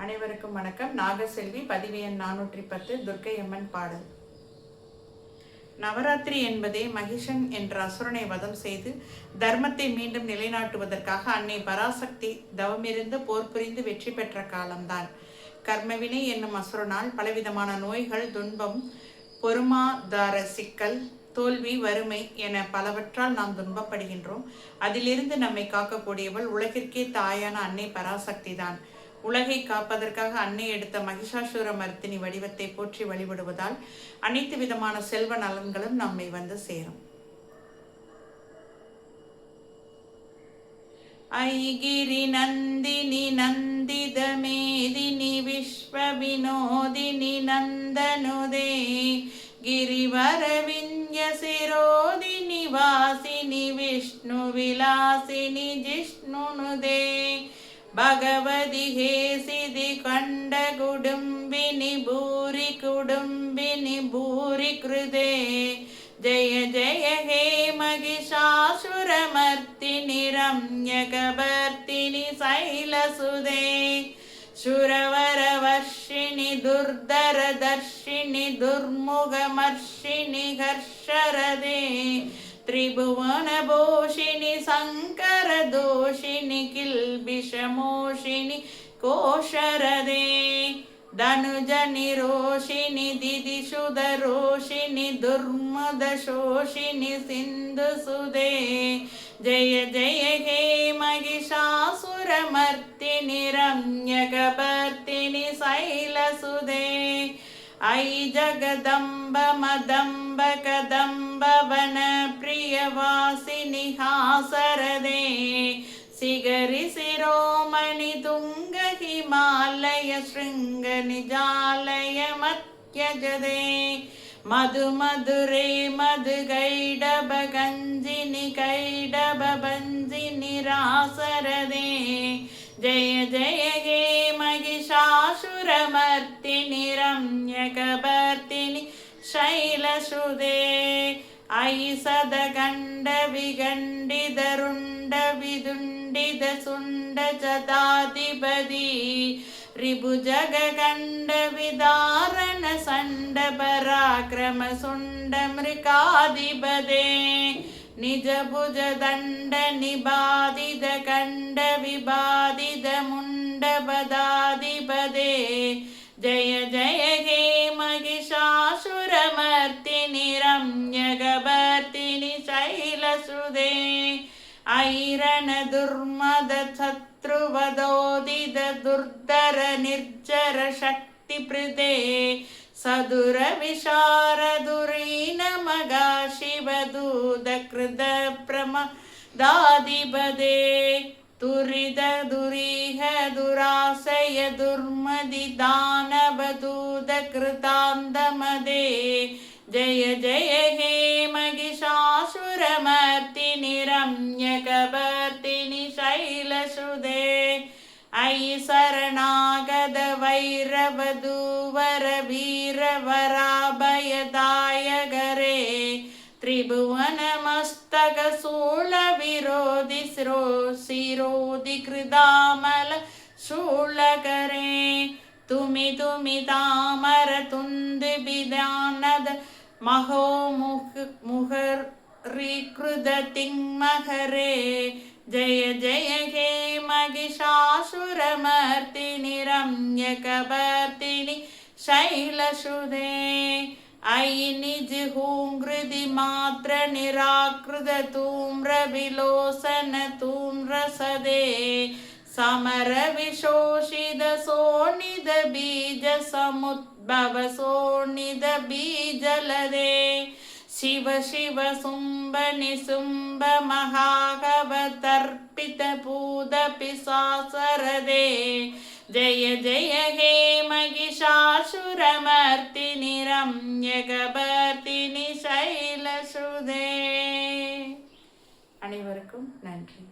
அனைவருக்கும் வணக்கம். நாகசெல்வி, பதிவு எண் 410, துர்க்கை அம்மன் பாடல். நவராத்திரி என்பதே மகிஷன் என்ற அசுரனை வதம் செய்து தர்மத்தை மீண்டும் நிலைநாட்டுவதற்காக அன்னை பராசக்தி தவமிருந்து போர் புரிந்து வெற்றி பெற்ற காலம்தான். கர்மவினை என்னும் அசுரனால் பலவிதமான நோய்கள், துன்பம், பொருமாதார சிக்கல், தோல்வி, வறுமை என பலவற்றால் நாம் துன்பப்படுகின்றோம். அதிலிருந்து நம்மை காக்கக்கூடியவள் உலகிற்கே தாயான அன்னை பராசக்தி தான். உலகை காப்பதற்காக அன்னை எடுத்த மகிஷாசுர மர்த்தினி வடிவத்தை போற்றி வழிபடுவதால் அனைத்து விதமான செல்வ நலன்களும் நம்மை வந்து சேரும். ஐகிரி நந்தினி நந்தித மேதினி விஸ்வ வினோதினி நந்தனுதே गिरिवर विंध्य सिरोदिनि वासिनि विष्णु विलासिनि जिष्णुनुदे भगवति हे सिद्धि कंड कुडुंबिनि भूरि कृदे जय जय हे महिषासुरमर्दिनि रम्यकवर्तिनि शैलसुदे शूरवरवर्षिणि दुर्धरदर्शिनि दुर्मुखमर्षिणि हर्षरदे त्रिभुवनभूषिणि शङ्करदोषिणि किल्बिषमोषिणि कोशरदे धनुजनिरोषिणि दिदिशुधरोषिणि दुर्मदशोषिणि सिन्धुसुदे जय जय हे महिषासुरमर्दिनि रम्यकवर्तिनि शैलसुदे ऐ जगदम्ब मदम्ब कदम्ब वन प्रियवासिनि हासरदे सिगरि शिरोमणि तुंग हिमालय शृंग निजालय मत्यजदे मधु मधुरे मधु गैडब गंजिनि कैडब बंजिनि रासरदे जय जय हे महिषासुरमर्दिनि रम्यकवर्तिनि शैलसुदे ऐ सदगण्ड विगण्डित रुण्ड विदुण्डित सुण्ड जदाधिपति रिभुजगण्ड विदारण संड पराक्रम सुण्ड मृकाधिपते निज भुज दण्ड निबाधित कंड विबाधित मुण्ड पदाधिपते जय जय हे महिषासुरमर्दिनि रम्यकवर्तिनि शैलसुदे ऐरण दुर्मद शत्रुवदोदित दुर्धर निर्जर शक्ति प्रदे सदुर विशारदुरीन मगा शिवदूत कृत प्रमदाधिपदे तुरिद दुरीह दुराशय दुर्मदि दानवदूत कृतान्तमदे जय जय हे महिषासुरमर्दिनि रम्यकवर्तिनि शैलसुदे ऐ शरणागत वैरवधूवर वीरवराभयदायकरे त्रिभुवन मस्तक शूल विरोधि शिरोधि कृदामल शूलकरे तुमि तामर तुंद बिदानद महो मुहरीकृत तिङ्महरे जय जय हे महिषासुरमर्दिनि रम्यकवर्तिनि शैलसुदे ऐ निज हूंकृति मात्र निराकृत तूम्र विलोसन तूम्रसदे समर विशोषित सोनिद बीज समुद्भव सोनिद बीजलदे शिव शिव शुंभ निशुंभ महागवतर्पित पूत पिशाचरदे जय जय हे महिषासुरमर्दिनि रम्यकवर्तिनि शैलसुदे. அனைவருக்கும் நன்றி.